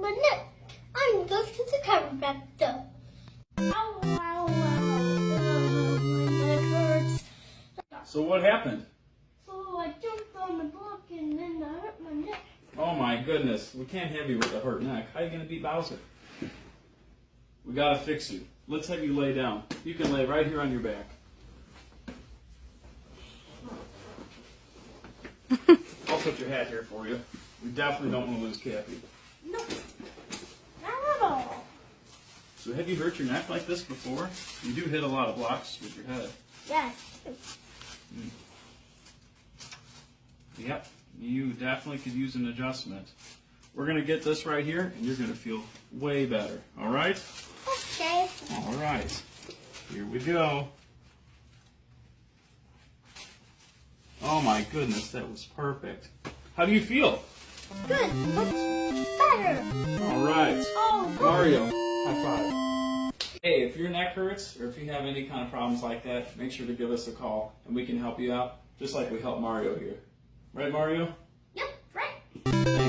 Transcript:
my neck. I'm going to the chiropractor. Ow, ow, ow. My neck hurts. So what happened? So I jumped on the block and then I hurt my neck. Oh my goodness, we can't have you with a hurt neck. How are you going to beat Bowser? We got to fix you. Let's have you lay down. You can lay right here on your back. I'll put your hat here for you. We definitely don't want to lose Cappy. No, not at all. So have you hurt your neck like this before? You do hit a lot of blocks with your head. Yes. Yep, you definitely could use an adjustment. We're going to get this right here, and you're going to feel way better. All right? Okay. All right. Here we go. Oh my goodness, that was perfect. How do you feel? Good. Much better. All right. Oh, good. Mario, high five. Hey, if your neck hurts or if you have any kind of problems like that, make sure to give us a call and we can help you out, just like we helped Mario here. Right, Mario? Yep, right. Thank